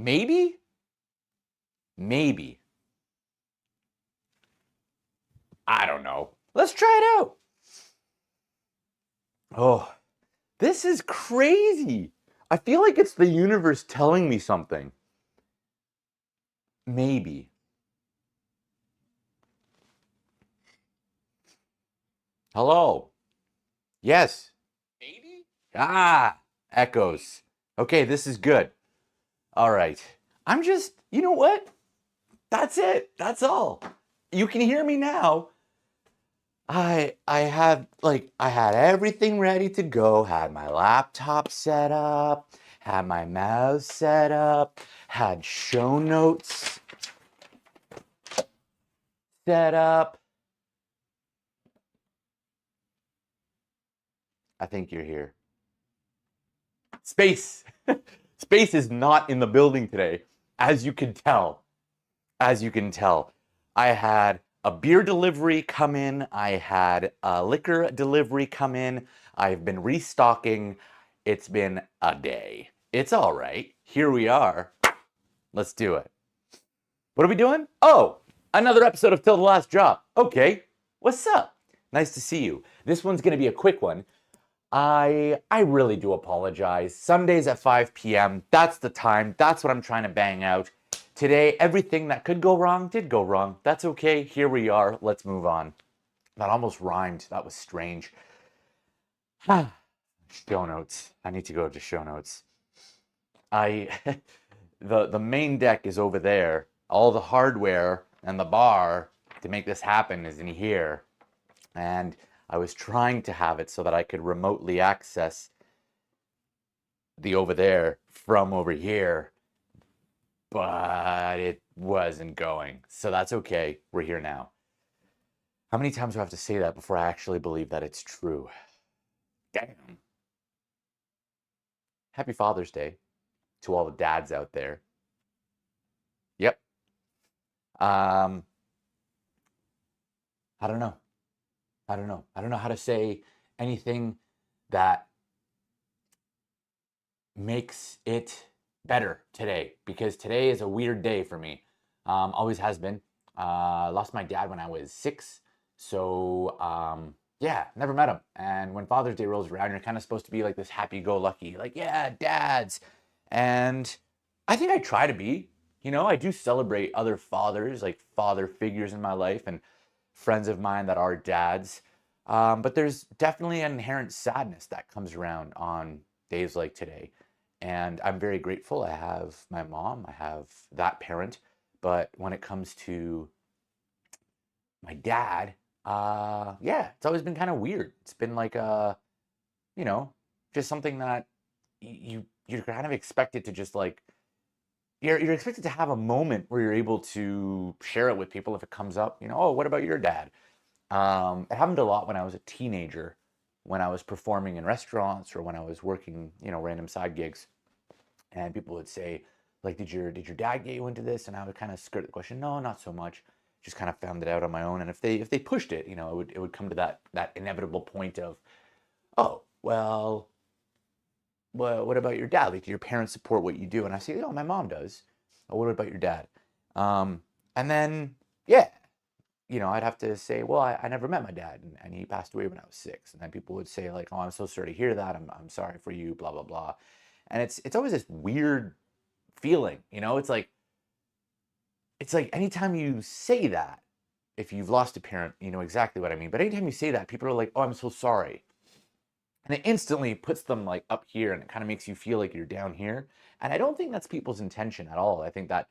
Maybe? Maybe. I don't know. Let's try it out. Oh, this is crazy. I feel like it's the universe telling me something. Maybe. Hello. Yes. Maybe? Ah, echoes. Okay, this is good. All right. You know what? That's it. That's all. You can hear me now. I had everything ready to go, had my laptop set up, had my mouse set up, had show notes set up. I think you're here. Space. Space is not in the building today, as you can tell. As you can tell. I had a beer delivery come in. I had a liquor delivery come in. I've been restocking. It's been a day. It's all right. Here we are. Let's do it. What are we doing? Oh, another episode of Till the Last Drop. Okay. What's up? Nice to see you. This one's going to be a quick one. I really do apologize. Sundays at 5 p.m. That's the time. That's what I'm trying to bang out. Today, everything that could go wrong did go wrong. That's okay. Here we are. Let's move on. That almost rhymed. That was strange. Show notes. I need to go to show notes. The main deck is over there. All the hardware and the bar to make this happen is in here. And I was trying to have it so that I could remotely access the over there from over here, but it wasn't going. So that's okay. We're here now. How many times do I have to say that before I actually believe that it's true? Damn. Happy Father's Day to all the dads out there. Yep. I don't know. I don't know how to say anything that makes it better today, because today is a weird day for me. Always has been. Lost my dad when I was 6. So, yeah, never met him. And when Father's Day rolls around, you're kind of supposed to be like this happy-go-lucky, like, yeah, dads. And I think I try to be. I do celebrate other fathers, like father figures in my life and friends of mine that are dads. But there's definitely an inherent sadness that comes around on days like today. And I'm very grateful. I have my mom, I have that parent. But when it comes to my dad, yeah, it's always been kind of weird. It's been like you know, just something that you're kind of expected to just like you're expected to have a moment where you're able to share it with people if it comes up. Oh, what about your dad? It happened a lot when I was a teenager, when I was performing in restaurants or when I was working, random side gigs, and people would say, like, did your dad get you into this? And I would kind of skirt the question, no, not so much. Just kind of found it out on my own. And if they pushed it, it would come to that inevitable point of, oh, well, what about your dad? Like, do your parents support what you do? And I say, oh, my mom does. Oh, what about your dad? And then, yeah, I'd have to say, well, I never met my dad, and he passed away when I was 6. And then people would say, like, oh, I'm so sorry to hear that. I'm sorry for you, blah, blah, blah. And it's always this weird feeling, it's like anytime you say that, if you've lost a parent, you know exactly what I mean. But anytime you say that, people are like, oh, I'm so sorry. And it instantly puts them like up here, and it kind of makes you feel like you're down here. And I don't think that's people's intention at all. I think that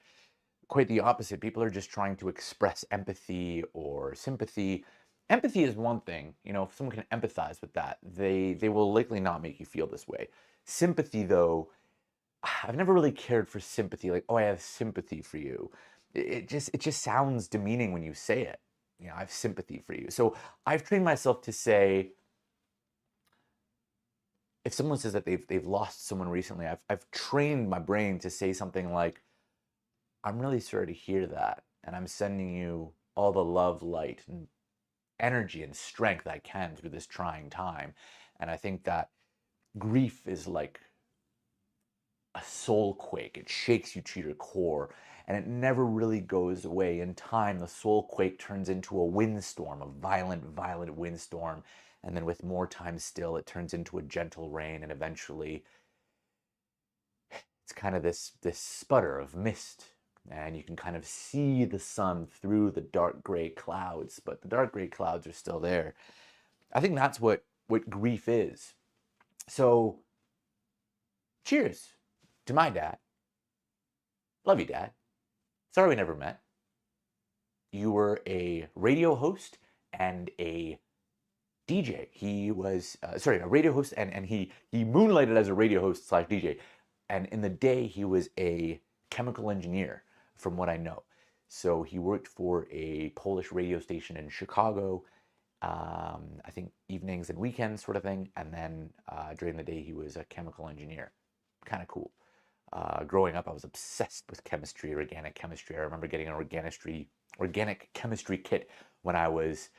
quite the opposite. People are just trying to express empathy or sympathy. Empathy is one thing. If someone can empathize with that, they will likely not make you feel this way. Sympathy, though, I've never really cared for sympathy. Like, oh, I have sympathy for you. It just sounds demeaning when you say it. I have sympathy for you. So I've trained myself to say, if someone says that they've lost someone recently, I've trained my brain to say something like, I'm really sorry to hear that, and I'm sending you all the love, light, and energy and strength I can through this trying time. And I think that grief is like a soul quake. It shakes you to your core, and it never really goes away. In time, the soul quake turns into a windstorm, a violent, violent windstorm, and then with more time still, it turns into a gentle rain, and eventually it's kind of this sputter of mist, and you can kind of see the sun through the dark gray clouds, but the dark gray clouds are still there. I think that's what grief is. So cheers to my dad. Love you, Dad. Sorry we never met. You were a radio host and a DJ. He was a radio host, and he moonlighted as a radio host slash DJ. And in the day, he was a chemical engineer, from what I know. So he worked for a Polish radio station in Chicago. I think evenings and weekends, sort of thing. And then during the day, he was a chemical engineer. Kind of cool. Growing up, I was obsessed with chemistry, organic chemistry. I remember getting an organic chemistry kit when I was,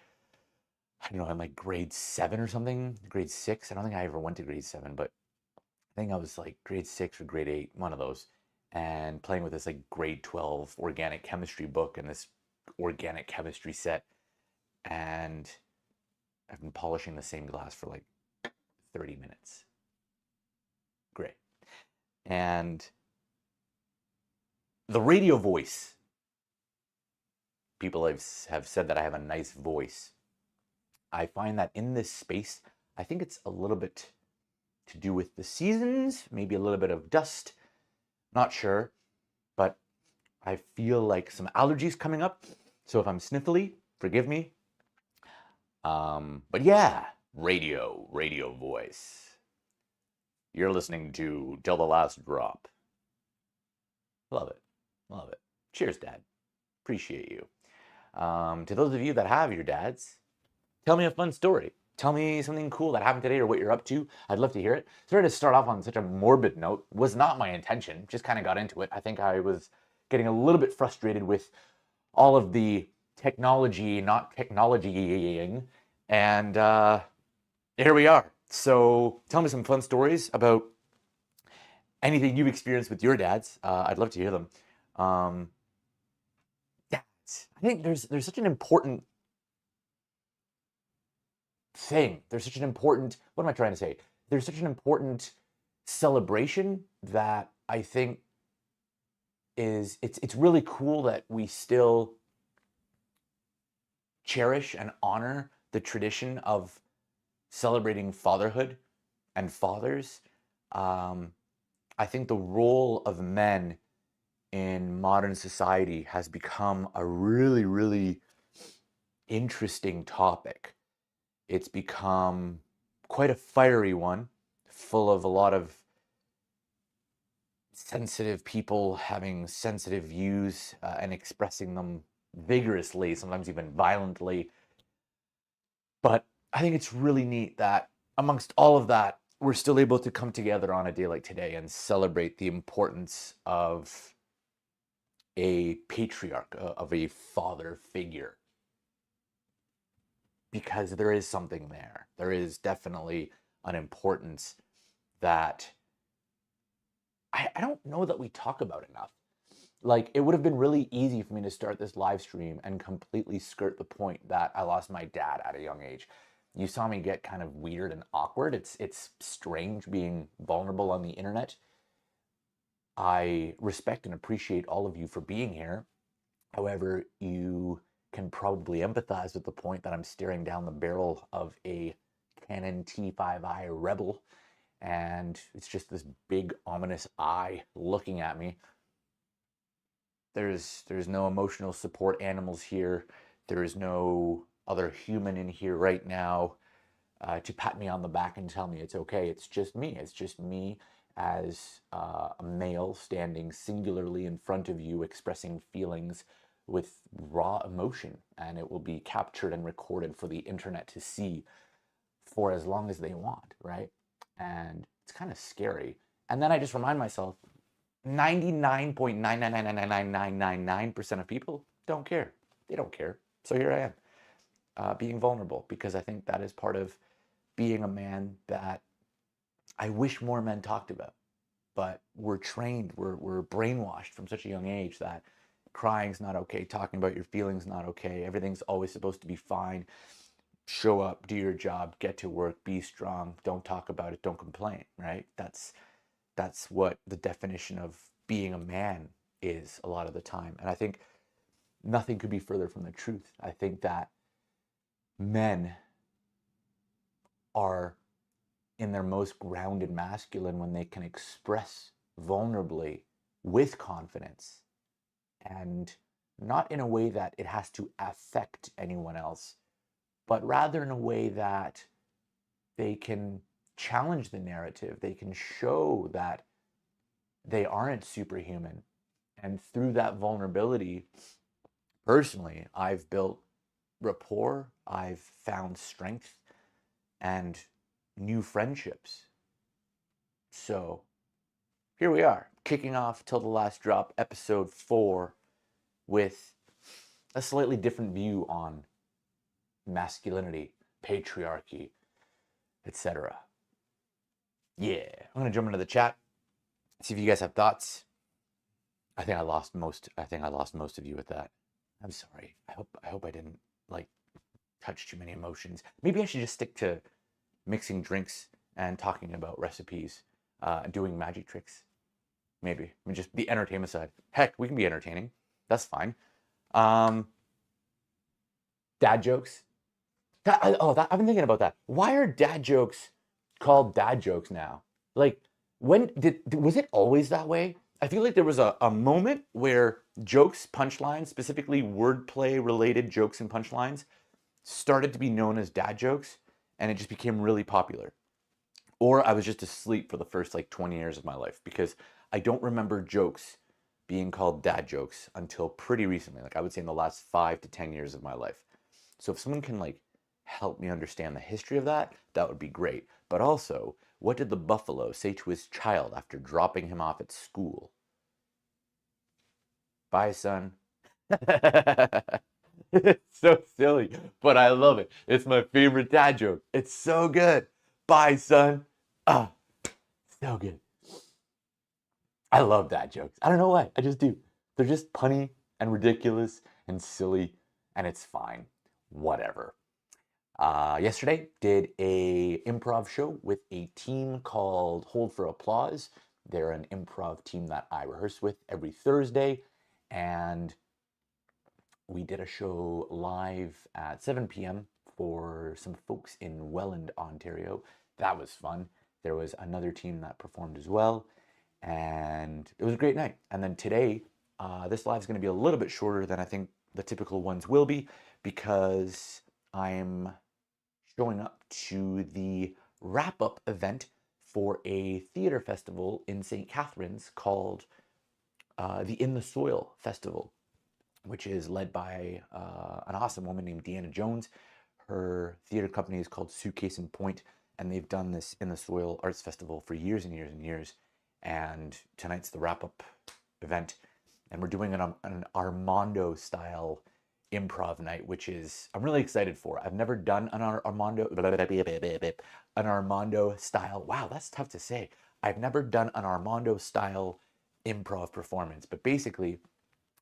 I don't know, in like grade 7 or something, grade 6. I don't think I ever went to grade 7, but I think I was like grade 6 or grade 8, one of those, and playing with this like grade 12 organic chemistry book and this organic chemistry set. And I've been polishing the same glass for like 30 minutes. Great. And the radio voice. People have said that I have a nice voice. I find that in this space, I think it's a little bit to do with the seasons, maybe a little bit of dust, not sure, but I feel like some allergies coming up. So if I'm sniffly, forgive me. But yeah, radio voice. You're listening to Till the Last Drop. Love it. Love it. Cheers, Dad. Appreciate you. To those of you that have your dads, tell me a fun story. Tell me something cool that happened today or what you're up to. I'd love to hear it. Sorry to start off on such a morbid note. Was not my intention. Just kind of got into it. I think I was getting a little bit frustrated with all of the technology, not technologying. And here we are. So tell me some fun stories about anything you've experienced with your dads. I'd love to hear them. Dads. I think there's such an important thing. There's such an important, what am I trying to say? There's such an important celebration that I think it's really cool that we still cherish and honor the tradition of celebrating fatherhood and fathers. I think the role of men in modern society has become a really, really interesting topic. It's become quite a fiery one, full of a lot of sensitive people having sensitive views and expressing them vigorously, sometimes even violently. But I think it's really neat that amongst all of that, we're still able to come together on a day like today and celebrate the importance of a patriarch, of a father figure. Because there is something there. There is definitely an importance that I don't know that we talk about enough. Like, it would have been really easy for me to start this live stream and completely skirt the point that I lost my dad at a young age. You saw me get kind of weird and awkward. It's strange being vulnerable on the internet. I respect and appreciate all of you for being here. However, you can probably empathize with the point that I'm staring down the barrel of a Canon T5i Rebel, and it's just this big ominous eye looking at me. There's no emotional support animals here. There is no other human in here right now to pat me on the back and tell me it's okay. It's just me. It's just me as a male standing singularly in front of you, expressing feelings with raw emotion, and it will be captured and recorded for the internet to see for as long as they want, right? And it's kind of scary. And then I just remind myself, 99.9999999% of people don't care. They don't care. So here I am, being vulnerable, because I think that is part of being a man that I wish more men talked about. but we're trained, we're brainwashed from such a young age that crying's not okay, talking about your feelings not okay, everything's always supposed to be fine. Show up, do your job, get to work, be strong, don't talk about it, don't complain, right? That's what the definition of being a man is a lot of the time. And I think nothing could be further from the truth. I think that men are in their most grounded masculine when they can express vulnerably with confidence, and not in a way that it has to affect anyone else, but rather in a way that they can challenge the narrative. They can show that they aren't superhuman. And through that vulnerability, personally, I've built rapport, I've found strength and new friendships. So here we are, kicking off Till the Last Drop, episode 4, with a slightly different view on masculinity, patriarchy, etc. Yeah, I'm gonna jump into the chat, see if you guys have thoughts. I think I lost most of you with that. I'm sorry. I hope I didn't like touch too many emotions. Maybe I should just stick to mixing drinks and talking about recipes, doing magic tricks. Maybe. I mean, just the entertainment side. Heck, we can be entertaining. That's fine. Dad jokes. I've been thinking about that. Why are dad jokes called dad jokes now? Like, was it always that way? I feel like there was a moment where jokes, punchlines, specifically wordplay related jokes and punchlines, started to be known as dad jokes, and it just became really popular. Or I was just asleep for the first like 20 years of my life, because I don't remember jokes being called dad jokes until pretty recently. Like, I would say in the last 5 to 10 years of my life. So if someone can like help me understand the history of that, that would be great. But also, what did the buffalo say to his child after dropping him off at school? Bye, son. It's so silly, but I love it. It's my favorite dad joke. It's so good. Bye, son. Ah, so good. I love dad jokes. I don't know why. I just do. They're just punny and ridiculous and silly, and it's fine. Whatever. Yesterday, did a improv show with a team called Hold for Applause. They're an improv team that I rehearse with every Thursday, and we did a show live at 7 p.m. for some folks in Welland, Ontario. That was fun. There was another team that performed as well, and it was a great night. And then today, this live is going to be a little bit shorter than I think the typical ones will be, because I'm showing up to the wrap-up event for a theater festival in St. Catharines called the In the Soil Festival, which is led by an awesome woman named Deanna Jones. Her theater company is called Suitcase and Point, and they've done this In the Soil Arts Festival for years and years and years. And tonight's the wrap-up event, and we're doing an Armando style improv night, which is I'm really excited for. I've never done an Armando style. Wow, that's tough to say. I've never done an Armando style improv performance, but basically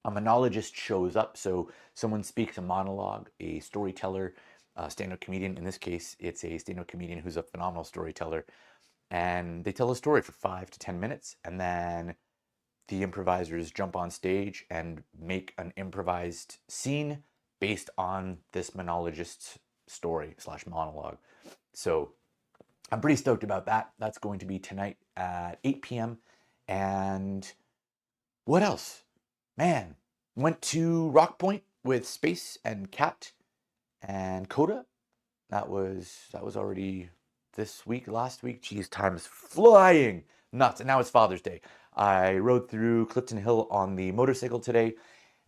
a monologist shows up. So someone speaks a monologue, a storyteller, a stand-up comedian. In this case, it's a stand-up comedian who's a phenomenal storyteller. And they tell a story for 5 to 10 minutes. And then the improvisers jump on stage and make an improvised scene based on this monologist's story slash monologue. So I'm pretty stoked about that. That's going to be tonight at 8 p.m. And what else? Man, went to Rock Point with Space and Kat and Coda. That was already this week, last week. Geez, time is flying. Nuts. And now it's Father's Day. I rode through Clifton Hill on the motorcycle today,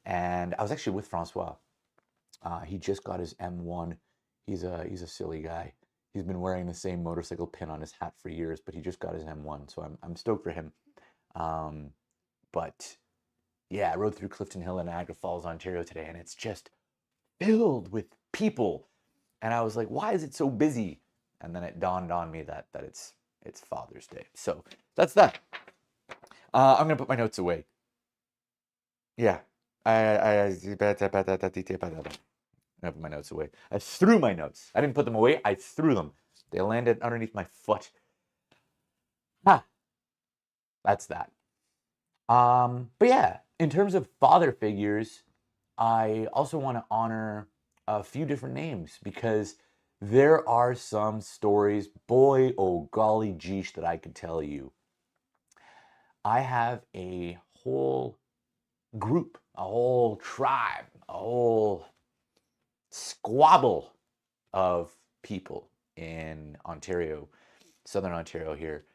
and I was actually with Francois. He just got his M1. He's a silly guy. He's been wearing the same motorcycle pin on his hat for years, but he just got his M1, so I'm stoked for him. But yeah, I rode through Clifton Hill in Niagara Falls, Ontario today, and it's just filled with people. And I was like, why is it so busy? And then it dawned on me that it's Father's Day. So that's that. I'm gonna put my notes away. Yeah. I put my notes away. I threw my notes. I didn't put them away. I threw them. They landed underneath my foot. Ha. That's that. But yeah, in terms of father figures, I also want to honor a few different names because there are some stories, boy, oh golly geesh, that I could tell you. I have a whole group, a whole tribe, a whole squabble of people in Ontario, Southern Ontario here.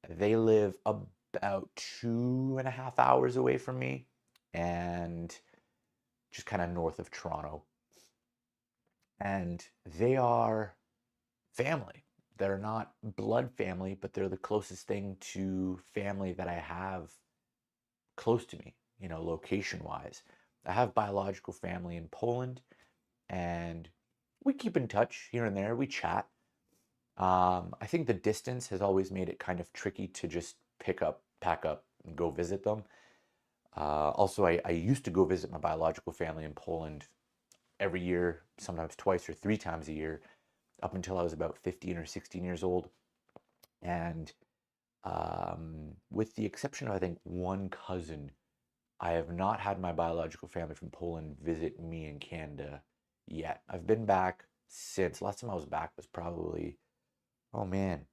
They live about 2.5 hours away from me and just kind of north of Toronto. And they are family. They're not blood family, but they're the closest thing to family that I have close to me, location wise. I have biological family in Poland, and we keep in touch here and there. We chat. I think the distance has always made it kind of tricky to just pick up, pack up, and go visit them. Also, I used to go visit my biological family in Poland every year, sometimes twice or three times a year, up until I was about 15 or 16 years old. And with the exception of, I think, one cousin, I have not had my biological family from Poland visit me in Canada yet. I've been back since, last time I was back was probably, oh man,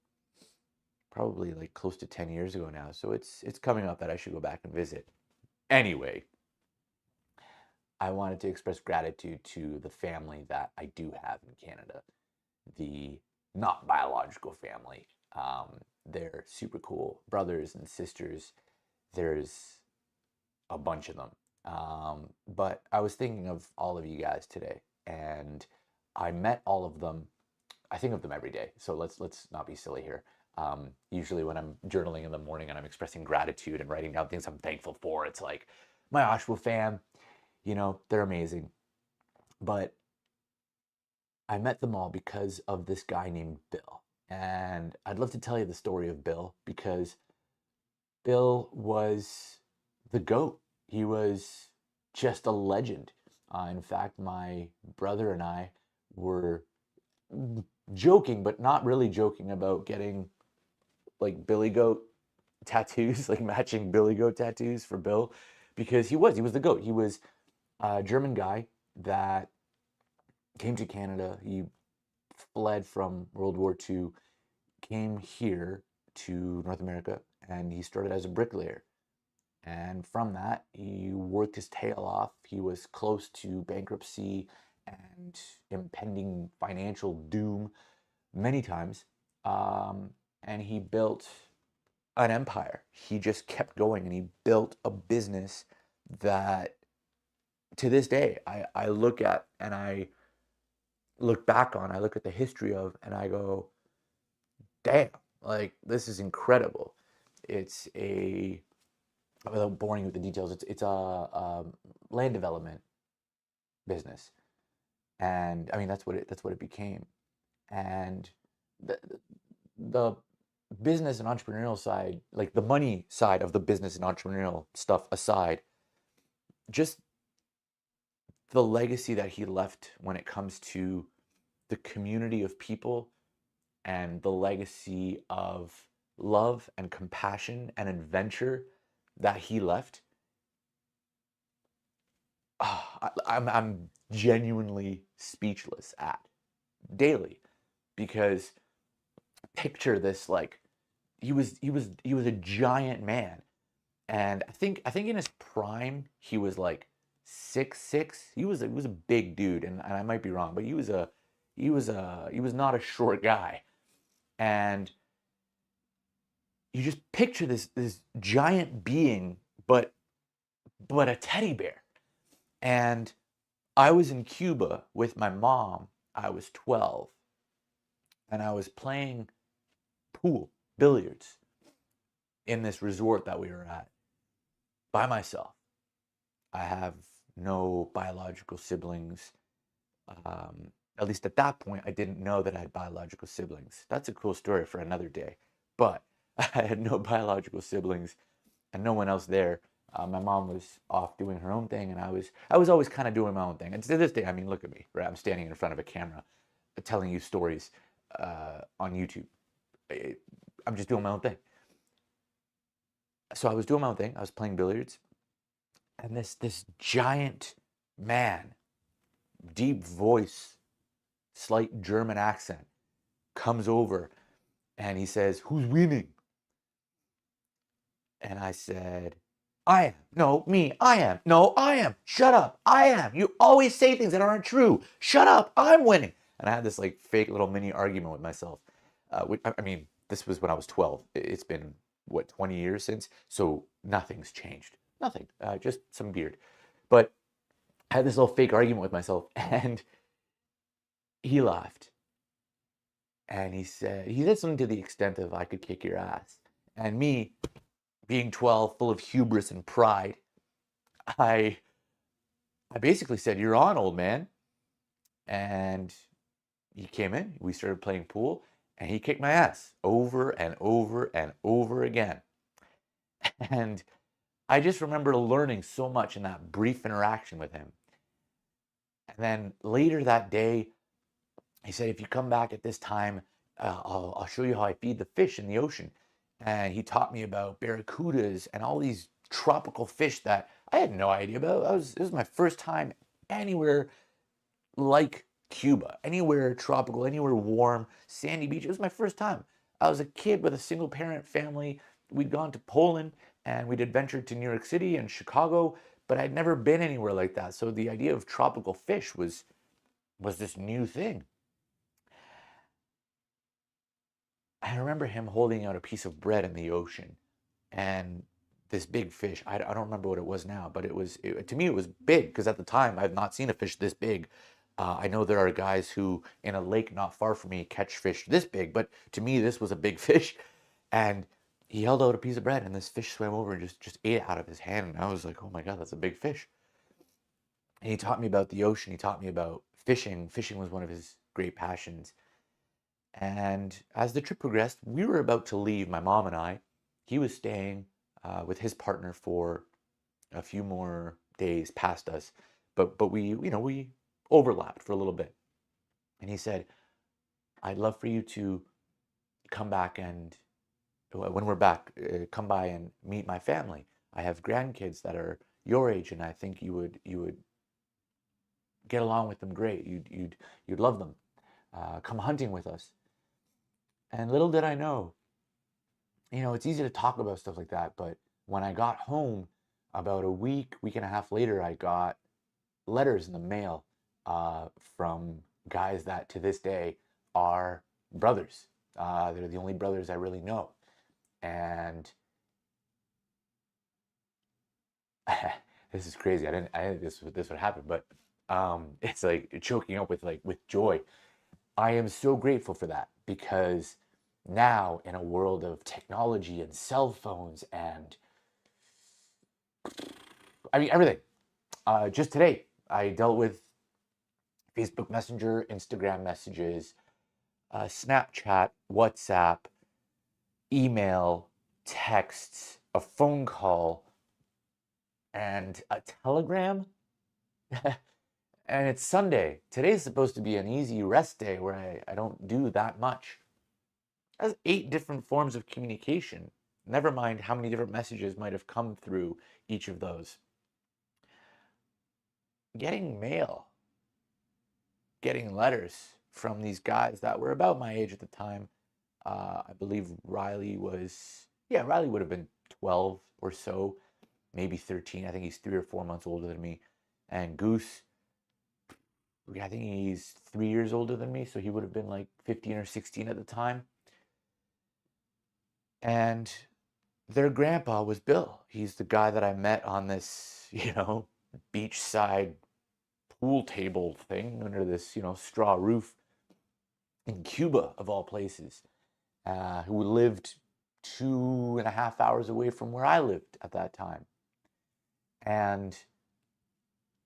probably like close to 10 years ago now. So it's coming up that I should go back and visit. Anyway, I wanted to express gratitude to the family that I do have in Canada, the not biological family. They're super cool brothers and sisters. There's a bunch of them. But I was thinking of all of you guys today, and I met all of them. I think of them every day, so let's not be silly here. Usually, when I'm journaling in the morning and I'm expressing gratitude and writing down things I'm thankful for, it's like my Oshawa fam, they're amazing. But I met them all because of this guy named Bill. And I'd love to tell you the story of Bill because Bill was the GOAT. He was just a legend. In fact, my brother and I were joking, but not really joking about getting like Billy Goat tattoos, like matching Billy Goat tattoos for Bill, because he was the GOAT. He was a German guy that came to Canada. He fled from World War II, came here to North America, and he started as a bricklayer. And from that, he worked his tail off. He was close to bankruptcy and impending financial doom many times. And he built an empire. He just kept going and he built a business that to this day I look at and I look back on, I look at the history of, and I go, damn, like this is incredible. It's a, without boring you with the details, it's a land development business, and I mean that's what it became, and the the business and entrepreneurial side, like the money side of the business and entrepreneurial stuff aside, just the legacy that he left when it comes to the community of people and the legacy of love and compassion and adventure that he left. I'm genuinely speechless at daily because picture this, like he was a giant man, and I think in his prime he was like 6'6". He was a big dude, and I might be wrong, but he was not a short guy. And you just picture this giant being, but a teddy bear. And I was in Cuba with my mom. I was 12, and I was playing pool, billiards, in this resort that we were at by myself. I have no biological siblings. At least at that point, I didn't know that I had biological siblings. That's a cool story for another day. But I had no biological siblings. and no one else there. My mom was off doing her own thing, and I was always kind of doing my own thing. And to this day, I mean, look at me, right? I'm standing in front of a camera, telling you stories on YouTube. I- I'm just doing my own thing. So I was doing my own thing. I was playing billiards, and this giant man, deep voice, slight German accent, comes over, and he says, "Who's winning?" And I said, "I am." "No, me. I am." "No, I am." "Shut up. I am. You always say things that aren't true. Shut up. I'm winning." And I had this like fake little mini argument with myself. I mean, this was when I was 12. It's been, what, 20 years since? So nothing's changed. Nothing. Just some beard. But I had this little fake argument with myself, and he laughed. And he said something to the extent of, "I could kick your ass." And me, being 12, full of hubris and pride, I I basically said, "You're on, old man." And he came in, we started playing pool, and he kicked my ass over and over and over again. And I just remember learning so much in that brief interaction with him. And then later that day, he said, "If you come back at this time, I'll show you how I feed the fish in the ocean." And he taught me about barracudas and all these tropical fish that I had no idea about. It was my first time anywhere like Cuba, anywhere tropical, anywhere warm, sandy beach. It was my first time. I was a kid with a single parent family. We'd gone to Poland and we'd adventured to New York City and Chicago, but I'd never been anywhere like that. So the idea of tropical fish was this new thing. I remember him holding out a piece of bread in the ocean, and this big fish. I don't remember what it was now, but to me it was big because at the time I've not seen a fish this big. I know there are guys who in a lake not far from me catch fish this big, but to me this was a big fish. And he held out a piece of bread, and this fish swam over and just ate it out of his hand. And I was like, "Oh my God, that's a big fish." And he taught me about the ocean. He taught me about fishing. Fishing was one of his great passions. And as the trip progressed, we were about to leave, my mom and I. He was staying with his partner for a few more days past us, but we overlapped for a little bit. And he said, "I'd love for you to come back and when we're back, come by and meet my family. I have grandkids that are your age, and I think you would get along with them great. You'd love them. Come hunting with us." And little did I know, it's easy to talk about stuff like that, but when I got home, about a week and a half later, I got letters in the mail from guys that to this day are brothers. They're the only brothers I really know. And this is crazy. I didn't think this would happen, but it's like choking up with joy. I am so grateful for that because now in a world of technology and cell phones and I mean everything. Just today, I dealt with Facebook Messenger, Instagram messages, Snapchat, WhatsApp, email, texts, a phone call, and a telegram. And it's Sunday. Today's supposed to be an easy rest day where I don't do that much. That's 8 different forms of communication. Never mind how many different messages might have come through each of those. Getting mail, getting letters from these guys that were about my age at the time. I believe Riley Riley would have been 12 or so, maybe 13. I think he's 3 or 4 months older than me. And Goose, I think he's 3 years older than me, so he would have been like 15 or 16 at the time. And their grandpa was Bill. He's the guy that I met on this, beachside pool table thing under this, straw roof in Cuba, of all places, who lived 2.5 hours away from where I lived at that time. And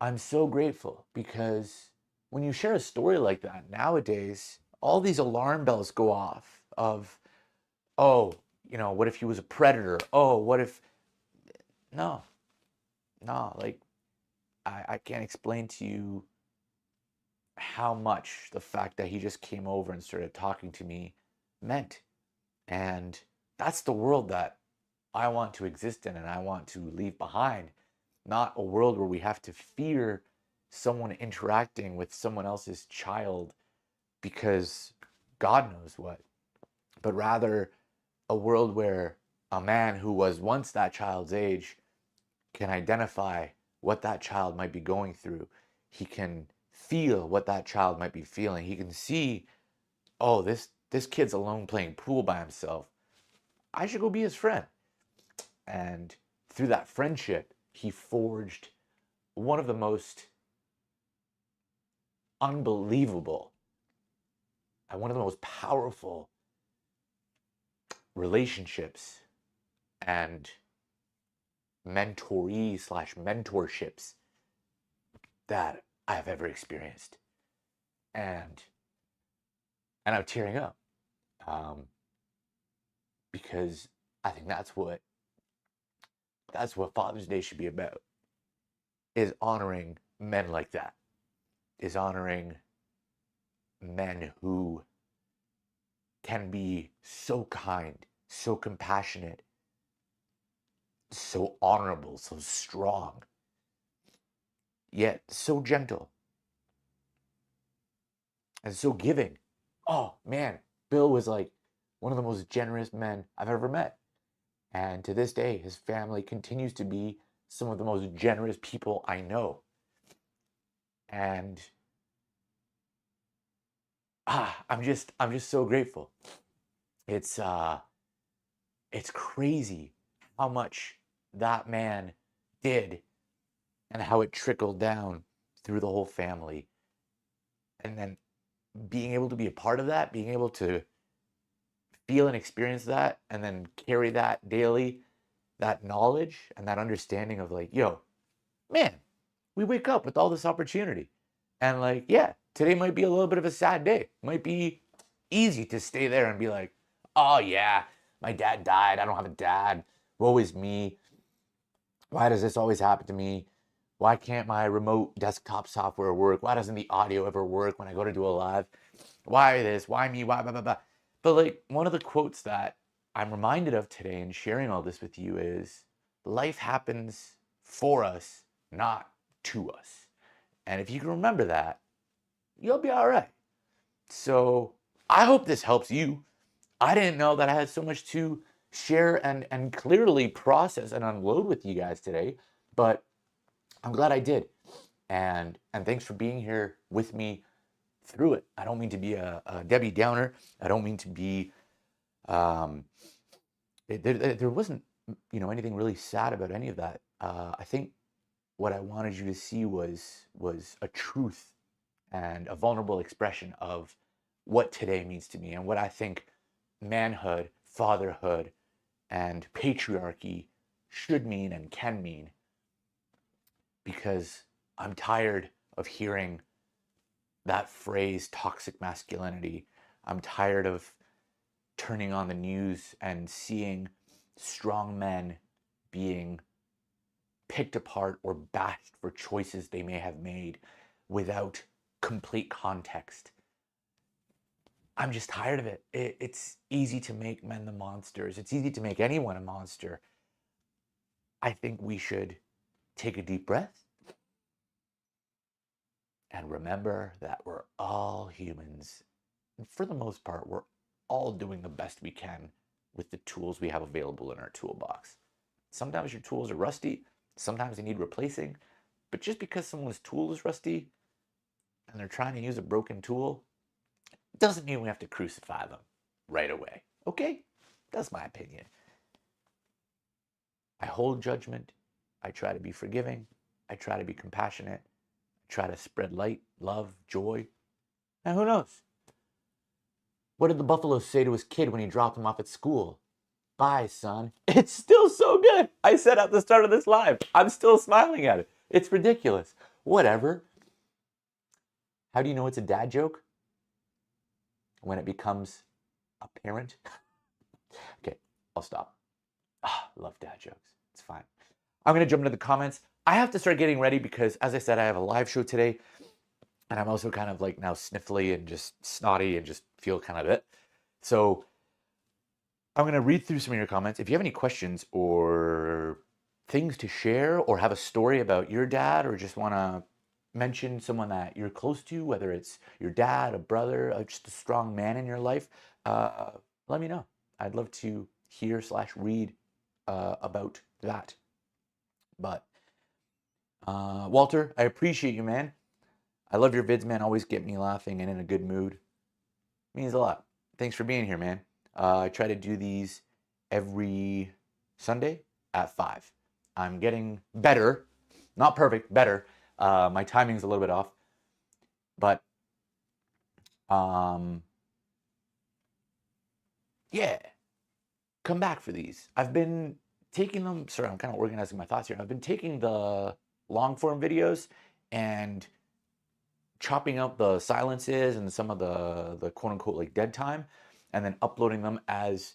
I'm so grateful because when you share a story like that nowadays, all these alarm bells go off of, oh, what if he was a predator? Oh, what if No, no, like I can't explain to you how much the fact that he just came over and started talking to me meant. And that's the world that I want to exist in and I want to leave behind. Not a world where we have to fear someone interacting with someone else's child because God knows what, but rather a world where a man who was once that child's age can identify what that child might be going through. He can feel what that child might be feeling. He can see, oh, this kid's alone playing pool by himself. I should go be his friend. And through that friendship, he forged one of the most unbelievable and one of the most powerful relationships and mentoree slash mentorships that I have ever experienced. And I'm tearing up because I think that's what Father's Day should be about, is honoring men like that, is honoring men who can be so kind, so compassionate, so honorable, so strong, yet so gentle and so giving. Oh man, Bill was like one of the most generous men I've ever met. And to this day, his family continues to be some of the most generous people I know. And I'm just so grateful. It's crazy how much that man did and how it trickled down through the whole family. And then being able to be a part of that, being able to feel and experience that, and then carry that daily, that knowledge and that understanding of like, yo, man, we wake up with all this opportunity. And like, yeah, today might be a little bit of a sad day. It might be easy to stay there and be like, oh yeah, my dad died. I don't have a dad. Woe is me. Why does this always happen to me? Why can't my remote desktop software work? Why doesn't the audio ever work when I go to do a live? Why this? Why me? Why blah, blah, blah. But like one of the quotes that I'm reminded of today in sharing all this with you is life happens for us, not to us. And if you can remember that, you'll be all right. So I hope this helps you. I didn't know that I had so much to share and clearly process and unload with you guys today, but I'm glad I did. And thanks for being here with me through it. I don't mean to be a Debbie Downer. I don't mean to be there wasn't anything really sad about any of that. I think what I wanted you to see was a truth and a vulnerable expression of what today means to me and what I think manhood, fatherhood, and patriarchy should mean and can mean. Because I'm tired of hearing that phrase, toxic masculinity. I'm tired of turning on the news and seeing strong men being picked apart or bashed for choices they may have made without complete context. I'm just tired of it. It's easy to make men the monsters. It's easy to make anyone a monster. I think we should take a deep breath and remember that we're all humans. And for the most part, we're all doing the best we can with the tools we have available in our toolbox. Sometimes your tools are rusty, sometimes they need replacing, but just because someone's tool is rusty and they're trying to use a broken tool, doesn't mean we have to crucify them right away. Okay? That's my opinion. I hold judgment. I try to be forgiving. I try to be compassionate. I try to spread light, love, joy. And who knows? What did the buffalo say to his kid when he dropped him off at school? Bye, son. It's still so good. I said at the start of this live, I'm still smiling at it. It's ridiculous. Whatever. How do you know it's a dad joke? When it becomes apparent. Okay, I'll stop. Love dad jokes. It's fine. I'm going to jump into the comments. I have to start getting ready because, as I said, I have a live show today. And I'm also kind of like now sniffly and just snotty and just feel kind of it. So I'm going to read through some of your comments. If you have any questions or things to share or have a story about your dad or just want to mention someone that you're close to, whether it's your dad, a brother, just a strong man in your life, let me know. I'd love to hear slash read about that. But Walter, I appreciate you, man. I love your vids, man. Always get me laughing and in a good mood. Means a lot. Thanks for being here, man. I try to do these every Sunday at 5. I'm getting better. Not perfect, better. My timing's a little bit off. But, yeah. Come back for these. I've been taking them. Sorry, I'm kind of organizing my thoughts here. I've been taking the long form videos and chopping out the silences and some of the quote unquote like dead time and then uploading them as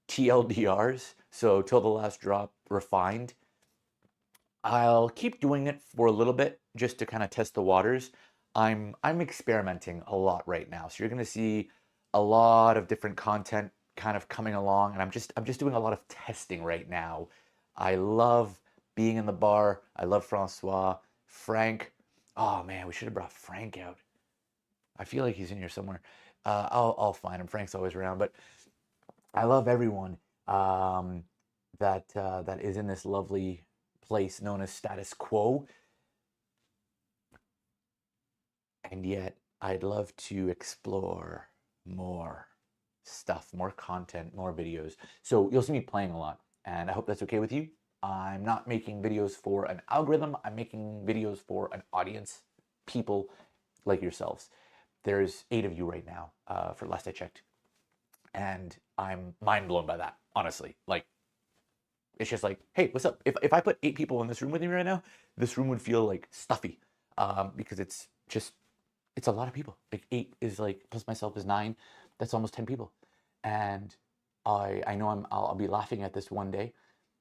TLDRs, so till the last drop refined. I'll keep doing it for a little bit just to kind of test the waters. I'm experimenting a lot right now. So you're going to see a lot of different content kind of coming along and I'm just doing a lot of testing right now. I love being in the bar. I love Francois, Frank. Oh man, we should have brought Frank out. I feel like he's in here somewhere. I'll find him. Frank's always around, but I love everyone that is in this lovely place known as status quo. And yet, I'd love to explore more stuff, more content, more videos. So you'll see me playing a lot, and I hope that's okay with you. I'm not making videos for an algorithm. I'm making videos for an audience, people like yourselves. There's 8 of you right now, for last I checked. And I'm mind blown by that, honestly. Like, it's just like, hey, what's up? If I put 8 people in this room with me right now, this room would feel like stuffy, because it's a lot of people. Like 8 is like plus myself is 9. That's almost 10 people, and I know I'll be laughing at this one day.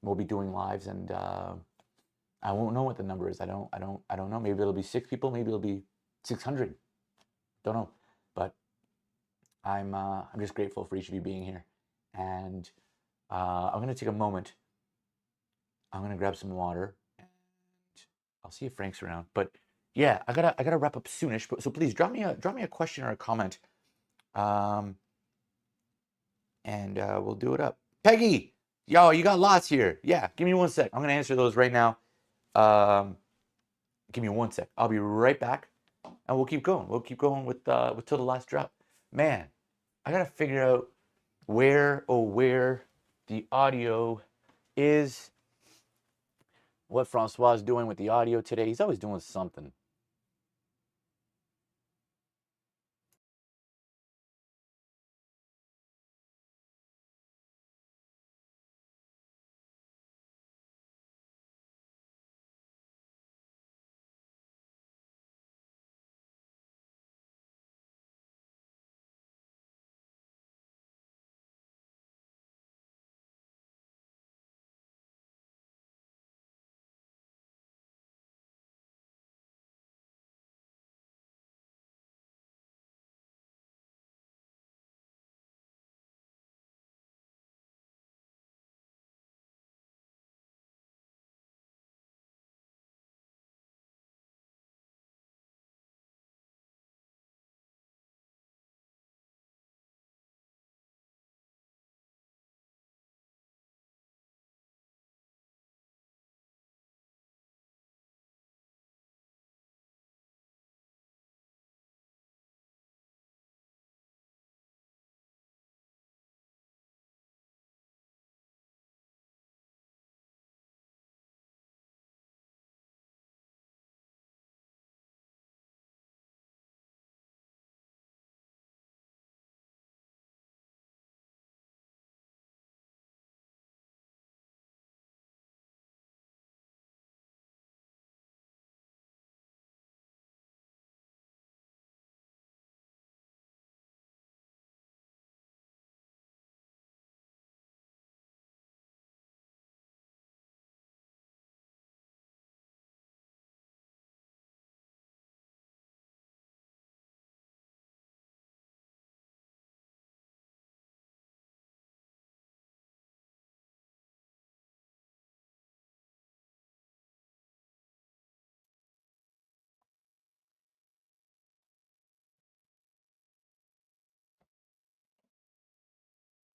We'll be doing lives, and I won't know what the number is. I don't know. Maybe it'll be 6 people. Maybe it'll be 600. Don't know, but I'm just grateful for each of you being here, and I'm gonna take a moment. I'm gonna grab some water, and I'll see if Frank's around. But yeah, I gotta wrap up soonish. But so please drop me a question or a comment, um, and we'll do it up. Peggy, yo, you got lots here. Yeah, give me 1 sec. I'm gonna answer those right now. Give me 1 sec. I'll be right back, and we'll keep going. We'll keep going with till the last drop. Man, I gotta figure out where the audio is. What Francois is doing with the audio today. He's always doing something.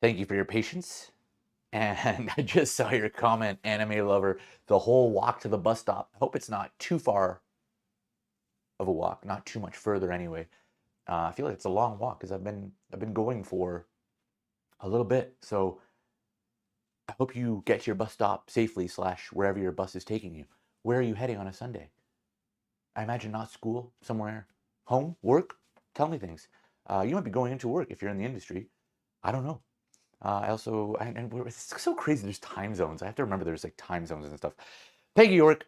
Thank you for your patience. And I just saw your comment, anime lover. The whole walk to the bus stop. I hope it's not too far of a walk, not too much further anyway. I feel like it's a long walk because I've been going for a little bit. So I hope you get to your bus stop safely slash wherever your bus is taking you. Where are you heading on a Sunday? I imagine not school, somewhere, home, work. Tell me things. You might be going into work if you're in the industry. I don't know. It's so crazy. There's time zones. I have to remember there's like time zones and stuff. Thank you, York.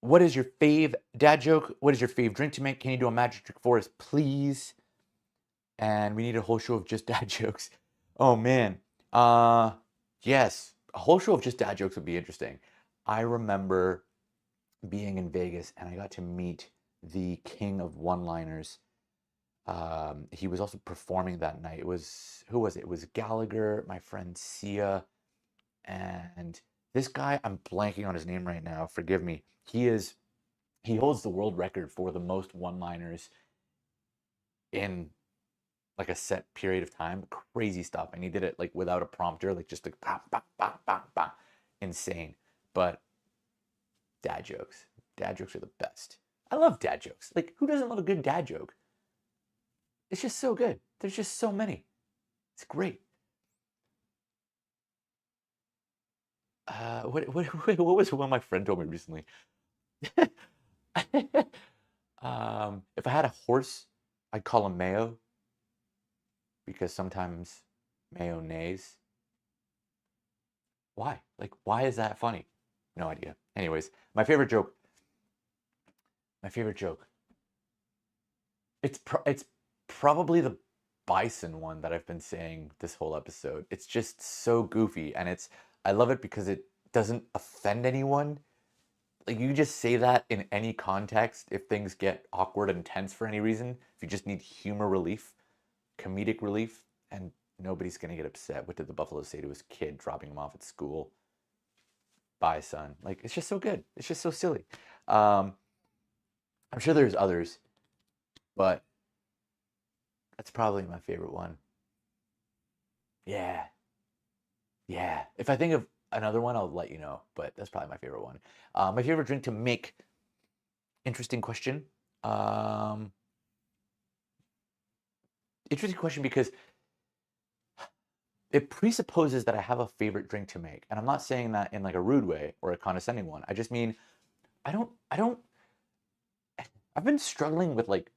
What is your fave dad joke? What is your fave drink to make? Can you do a magic trick for us, please? And we need a whole show of just dad jokes. Oh man. Yes, a whole show of just dad jokes would be interesting. I remember being in Vegas and I got to meet the king of one-liners. He was also performing that night. It was who was it? It was Gallagher, my friend Sia, and this guy, I'm blanking on his name right now. Forgive me. He holds the world record for the most one-liners in like a set period of time. Crazy stuff. And he did it like without a prompter, like just like bah, bah, bah, bah, bah. Insane. But dad jokes. Dad jokes are the best. I love dad jokes. Like, who doesn't love a good dad joke? It's just so good. There's just so many. It's great. What was one my friend told me recently? If I had a horse, I'd call him Mayo because sometimes Mayo neighs. Why? Like, why is that funny? No idea. Anyways, my favorite joke. My favorite joke. It's probably the bison one that I've been saying this whole episode. It's just so goofy and I love it because it doesn't offend anyone. Like you just say that in any context if things get awkward and tense for any reason. If you just need humor relief, comedic relief, and nobody's gonna get upset. What did the buffalo say to his kid dropping him off at school? Bye, son. Like it's just so good. It's just so silly. Um, I'm sure there's others, but that's probably my favorite one. Yeah, yeah. If I think of another one, I'll let you know. But that's probably my favorite one. My favorite drink to make. Interesting question. Um, Interesting question because it presupposes that I have a favorite drink to make, and I'm not saying that in like a rude way or a condescending one. I just mean I don't. I've been struggling with like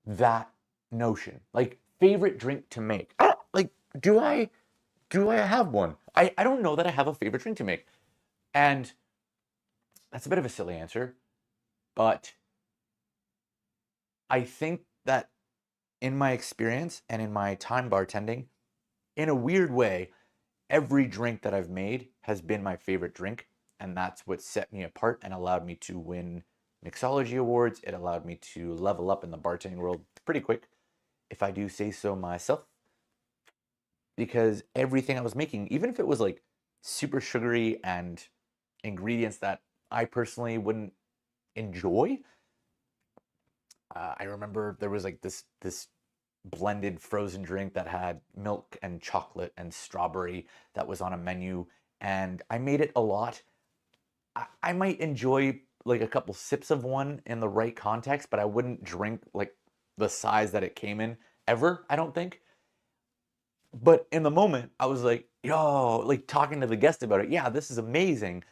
that notion, like favorite drink to make. Like, do I do I have one? I don't know that I have a favorite drink to make, and that's a bit of a silly answer, but I think that in my experience and in my time bartending, in a weird way, every drink that I've made has been my favorite drink, and that's what set me apart and allowed me to win mixology awards. It allowed me to level up in the bartending world pretty quick, if I do say so myself, because everything I was making, even if it was like super sugary and ingredients that I personally wouldn't enjoy, I remember there was like this blended frozen drink that had milk and chocolate and strawberry that was on a menu, and I made it a lot. I might enjoy like a couple sips of one in the right context, but I wouldn't drink like the size that it came in ever, I don't think. But in the moment, I was like, yo, like talking to the guest about it. Yeah, this is amazing.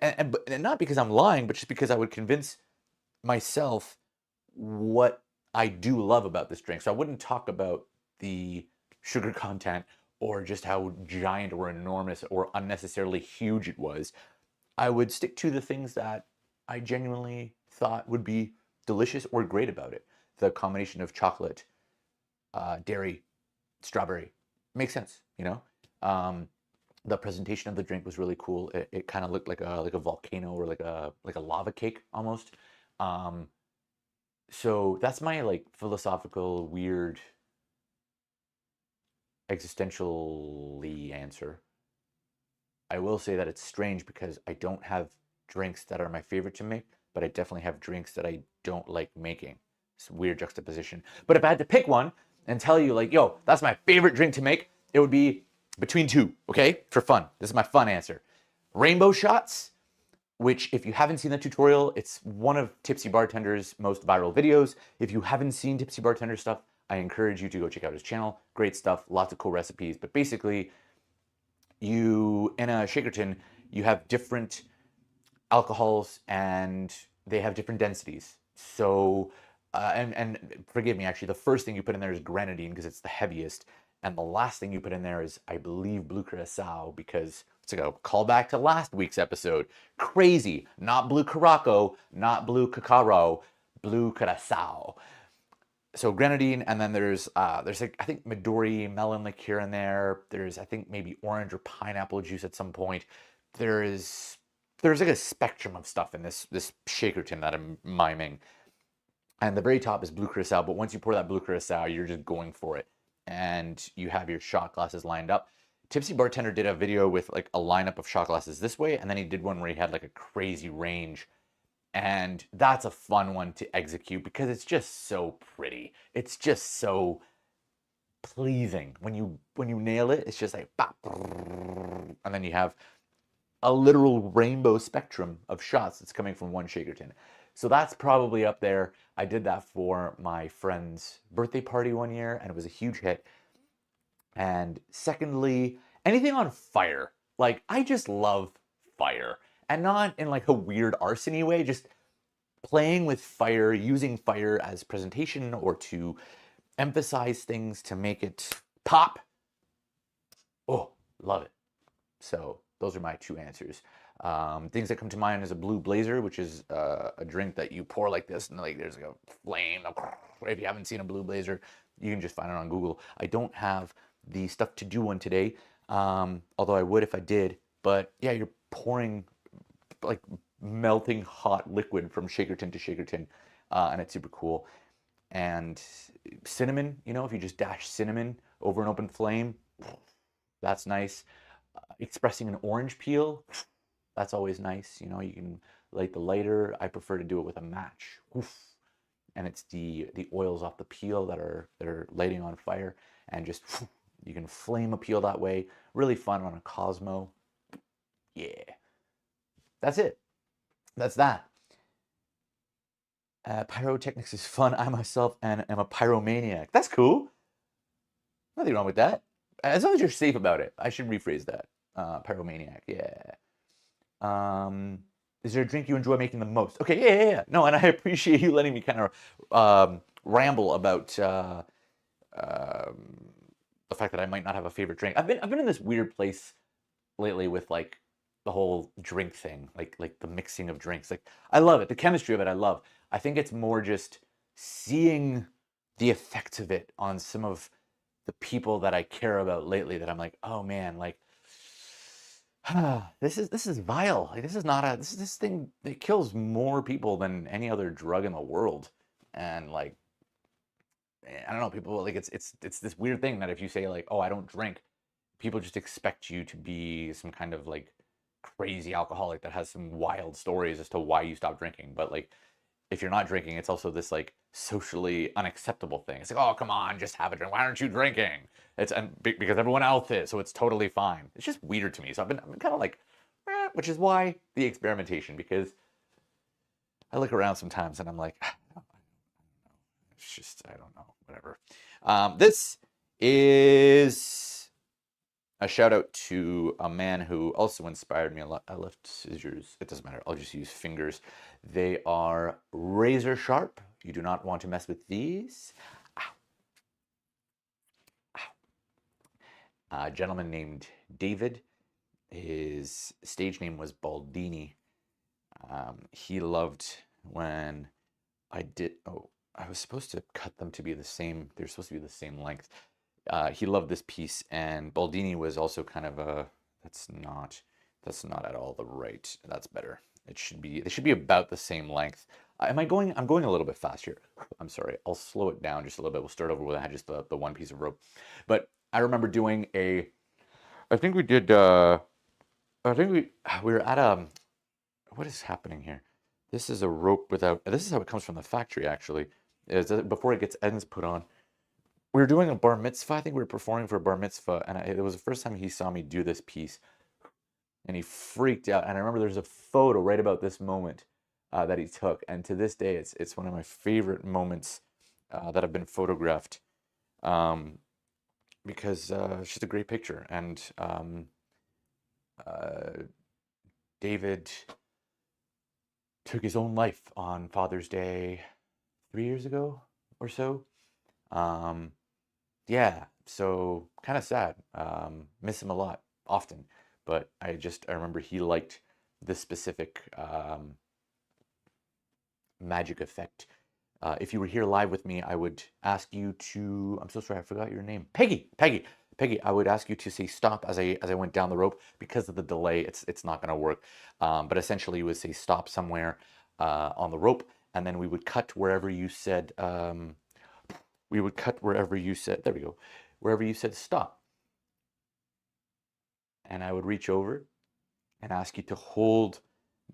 And not because I'm lying, but just because I would convince myself what I do love about this drink. So I wouldn't talk about the sugar content or just how giant or enormous or unnecessarily huge it was. I would stick to the things that I genuinely thought would be delicious or great about it. The combination of chocolate, dairy, strawberry makes sense, you know. Um, the presentation of the drink was really cool. It kind of looked like a volcano or like a lava cake almost. Um, so that's my like philosophical, weird, existentially answer. I will say that it's strange because I don't have drinks that are my favorite to make, but I definitely have drinks that I don't like making. It's a weird juxtaposition. But if I had to pick one and tell you like, yo, that's my favorite drink to make, it would be between two, okay? For fun. This is my fun answer. Rainbow shots, which if you haven't seen the tutorial, it's one of Tipsy Bartender's most viral videos. If you haven't seen Tipsy Bartender stuff, I encourage you to go check out his channel. Great stuff, lots of cool recipes. But basically, you, in a shaker tin, you have different alcohols and they have different densities. So, and forgive me, actually, the first thing you put in there is grenadine because it's the heaviest. And the last thing you put in there is, I believe, blue curacao, because it's like a callback to last week's episode. Crazy. Not blue caraco, not blue cacao, blue curacao. So grenadine, and then there's like, I think Midori melon liqueur in there. There's, I think, maybe orange or pineapple juice at some point. There's like a spectrum of stuff in this shaker tin that I'm miming. And the very top is blue curacao, but once you pour that blue curacao, you're just going for it. And you have your shot glasses lined up. Tipsy Bartender did a video with like a lineup of shot glasses this way, and then he did one where he had like a crazy range. And that's a fun one to execute because it's just so pretty. It's just so pleasing. When you nail it, it's just like bop, and then you have a literal rainbow spectrum of shots that's coming from one shaker tin. So that's probably up there. I did that for my friend's birthday party one year, and it was a huge hit. And secondly, anything on fire. Like, I just love fire. And not in like a weird arsony way, just playing with fire, using fire as presentation or to emphasize things to make it pop. Oh, love it. So those are my two answers. Things that come to mind is a blue blazer, which is a drink that you pour like this, and like there's like a flame. If you haven't seen a blue blazer, you can just find it on Google. I don't have the stuff to do one today, although I would if I did. But yeah, you're pouring like melting hot liquid from shaker tin to shaker tin, and it's super cool. And cinnamon, you know, if you just dash cinnamon over an open flame, that's nice. Expressing an orange peel, that's always nice. You know, you can light the lighter. I prefer to do it with a match. Oof. And it's the oils off the peel that are lighting on fire, and just you can flame a peel that way. Really fun on a Cosmo. Yeah. That's it. That's that. Pyrotechnics is fun. I myself am a pyromaniac. That's cool. Nothing wrong with that. As long as you're safe about it. I should rephrase that. Pyromaniac, yeah. Is there a drink you enjoy making the most? Okay, yeah. No, and I appreciate you letting me kind of ramble about the fact that I might not have a favorite drink. I've been in this weird place lately with like the whole drink thing, like the mixing of drinks. Like I love it. The chemistry of it I love. I think it's more just seeing the effects of it on some of the people that I care about lately that I'm like, oh man, like this is vile. Like this is not a this thing that kills more people than any other drug in the world. And like I don't know, people like it's this weird thing that if you say like, oh, I don't drink, people just expect you to be some kind of like crazy alcoholic that has some wild stories as to why you stopped drinking. But like if you're not drinking, it's also this like socially unacceptable thing. It's like, oh, come on, just have a drink. Why aren't you drinking? It's because everyone else is, so it's totally fine. It's just weird to me. So I've been kind of like, which is why the experimentation, because I look around sometimes and I'm like, it's just, I don't know, whatever. This is a shout out to a man who also inspired me a lot. I left scissors. It doesn't matter. I'll just use fingers. They are razor sharp. You do not want to mess with these. Ow. Ow. A gentleman named David. His stage name was Baldini. He loved when I did. Oh, I was supposed to cut them to be the same. They're supposed to be the same length. He loved this piece, and Baldini was also kind of a. That's not at all the right. That's better. They should be about the same length. I'm going a little bit fast here. I'm sorry. I'll slow it down just a little bit. We'll start over with just the one piece of rope. But I remember doing I think we did. I think we were at what is happening here? This is a rope without. This is how it comes from the factory, actually. before it gets ends put on. We were doing a bar mitzvah. I think we were performing for a bar mitzvah, and it was the first time he saw me do this piece, and he freaked out. And I remember there's a photo right about this moment that he took, and to this day, it's one of my favorite moments that have been photographed, because it's just a great picture. And David took his own life on Father's Day 3 years ago or so. Yeah, so kind of sad. Miss him a lot, often. But I remember he liked this specific magic effect. If you were here live with me, I would ask you to, I'm so sorry, I forgot your name. Peggy, I would ask you to say stop as I went down the rope. Because of the delay, it's not gonna work. But essentially you would say stop somewhere on the rope, and then we would cut wherever you said, there we go, wherever you said stop. And I would reach over and ask you to hold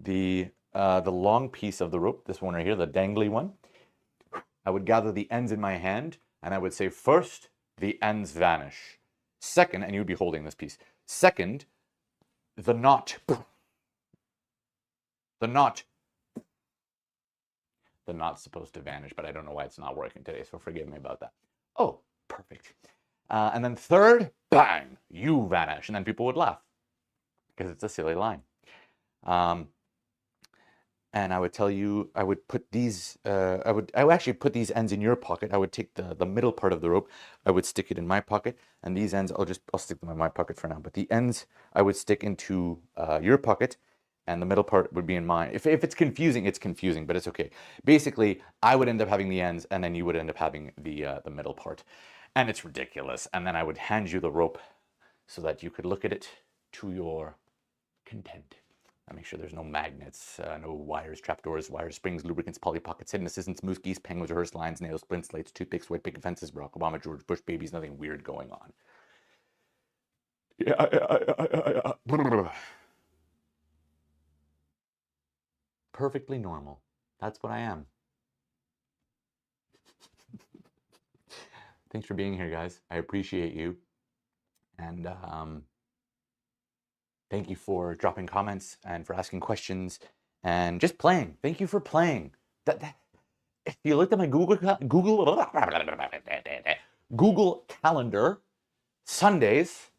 the long piece of the rope, this one right here, the dangly one. I would gather the ends in my hand, and I would say, first, the ends vanish. Second, and you would be holding this piece. Second, the knot. The knot's supposed to vanish, but I don't know why it's not working today, so forgive me about that. Oh, perfect. And then third, bang, you vanish. And then people would laugh because it's a silly line. And I would tell you, I would put these, I would actually put these ends in your pocket. I would take the middle part of the rope, I would stick it in my pocket, and these ends, I'll stick them in my pocket for now. But the ends, I would stick into your pocket, and the middle part would be in mine. If it's confusing, it's confusing, but it's okay. Basically, I would end up having the ends, and then you would end up having the middle part. And it's ridiculous. And then I would hand you the rope so that you could look at it to your content. I make sure there's no magnets, no wires, trapdoors, wire springs, lubricants, poly pockets, hidden assistants, moose geese, penguins, rehearsed lines, nails, splints, slates, toothpicks, white picket fences, Barack Obama, George Bush, babies, nothing weird going on. Yeah, perfectly normal. That's what I am. Thanks for being here, guys. I appreciate you. And thank you for dropping comments and for asking questions and just playing. Thank you for playing. If you looked at my Google Calendar, Sundays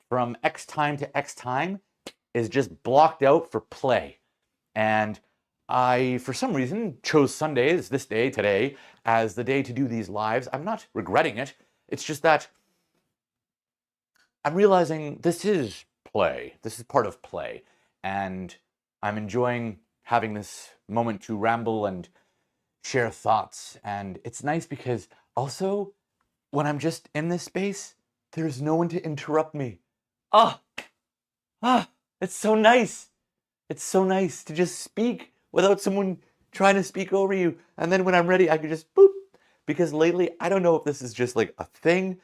from X time to X time is just blocked out for play. And I, for some reason, chose Sundays, this day, today, as the day to do these lives. I'm not regretting it. It's just that I'm realizing this is play. This is part of play. And I'm enjoying having this moment to ramble and share thoughts. And it's nice because also, when I'm just in this space, there's no one to interrupt me. It's so nice. It's so nice to just speak without someone trying to speak over you. And then when I'm ready, I can just boop. Because lately, I don't know if this is just like a thing.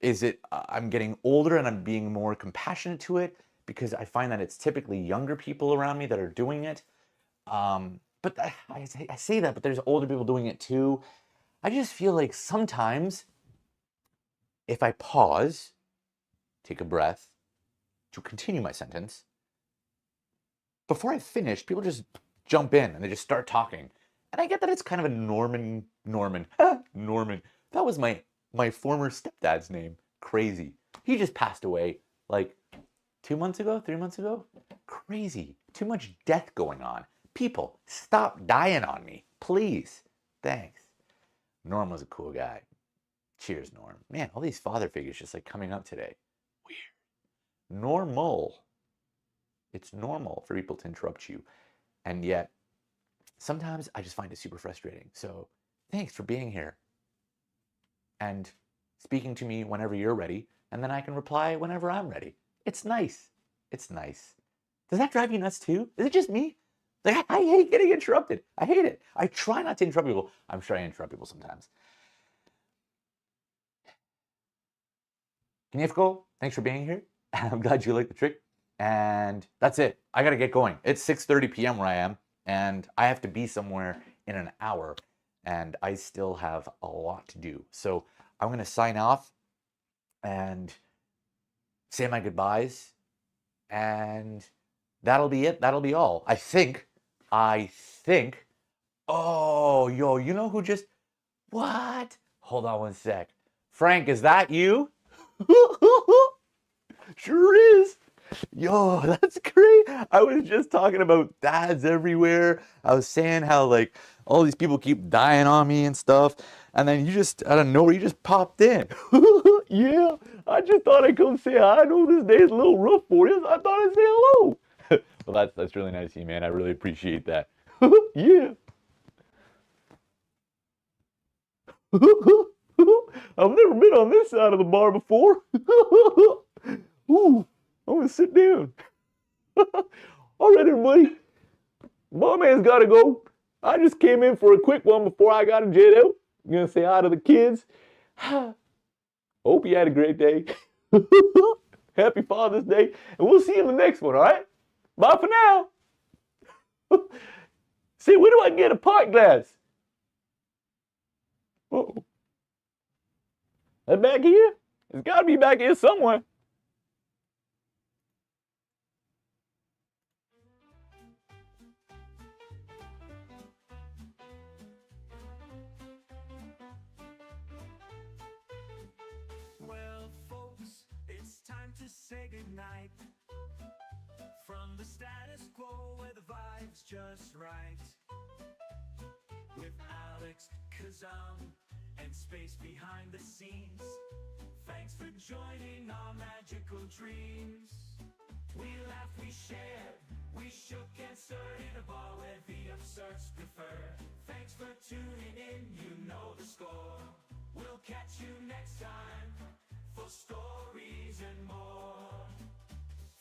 Is it I'm getting older and I'm being more compassionate to it? Because I find that it's typically younger people around me that are doing it. But I say that, but there's older people doing it too. I just feel like sometimes if I pause, take a breath to continue my sentence, before I finish, people just jump in and they just start talking. And I get that it's kind of a Norman. That was my former stepdad's name. Crazy. He just passed away like 2 months ago, 3 months ago. Crazy. Too much death going on. People, stop dying on me, please. Thanks. Norm was a cool guy. Cheers, Norm. Man, all these father figures just like coming up today. Weird. Normal. It's normal for people to interrupt you. And yet, sometimes I just find it super frustrating. So thanks for being here and speaking to me whenever you're ready. And then I can reply whenever I'm ready. It's nice. It's nice. Does that drive you nuts too? Is it just me? Like, I hate getting interrupted. I hate it. I try not to interrupt people. I'm sure I interrupt people sometimes. Knifko, thanks for being here. I'm glad you liked the trick. And that's it. I got to get going. It's 6:30 p.m. where I am, and I have to be somewhere in an hour. and I still have a lot to do. So I'm going to sign off and say my goodbyes, and that'll be it. That'll be all. I think. Oh, yo, you know who just. What? Hold on one sec. Frank, is that you? Sure is. Yo, that's great. I was just talking about dads everywhere. I was saying how like all these people keep dying on me and stuff. And then you just out of nowhere, you just popped in. Yeah, I just thought I'd come say hi. I know this day is a little rough for you, so I thought I'd say hello. Well, that's really nice of you, man. I really appreciate that. Yeah. I've never been on this side of the bar before. Ooh, I'm gonna sit down. All right, everybody. My man's gotta go. I just came in for a quick one before I got to jet out. I'm gonna say hi to the kids. Hope you had a great day. Happy Father's Day, and we'll see you in the next one. All right? Bye for now. See, where do I get a pint glass? Uh-oh. That back here? It's got to be back here somewhere. Well, folks, it's time to say goodnight. From the status quo where the vibe's just right. With Alex, Kazam, and space behind the scenes. Thanks for joining our magical dreams. We laughed, we shared, we shook and stirred in a bar where the absurds prefer. Thanks for tuning in, you know the score. We'll catch you next time for stories and more.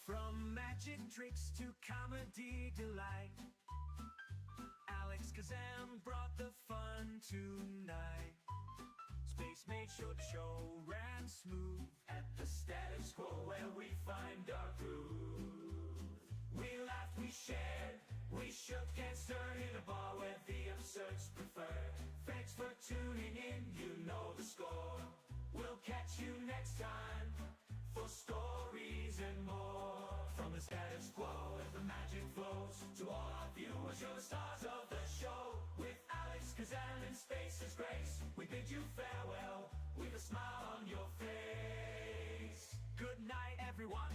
From magic tricks to comedy delight, Alex Kazam brought the fun tonight. Space made sure the show ran smooth at the status quo where we find our groove. We laughed, we shared, we shook and stirred in a bar where the absurds prefer. Thanks for tuning in, you know the score. We'll catch you next time for stories and more. From the status quo as the magic flows, to all our viewers, you're the stars of the show. With Alex Kazan and Space's Grace, we bid you farewell with a smile on your face. Good night, everyone.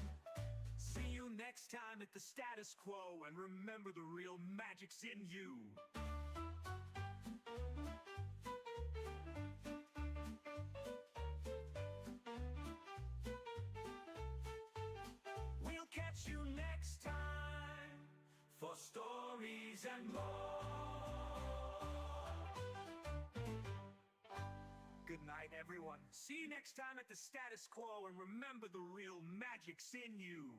See you next time at the status quo, and remember the real magic's in you. We'll catch you next time for stories and more. Good night, everyone. See you next time at the status quo, and remember the real magic's in you.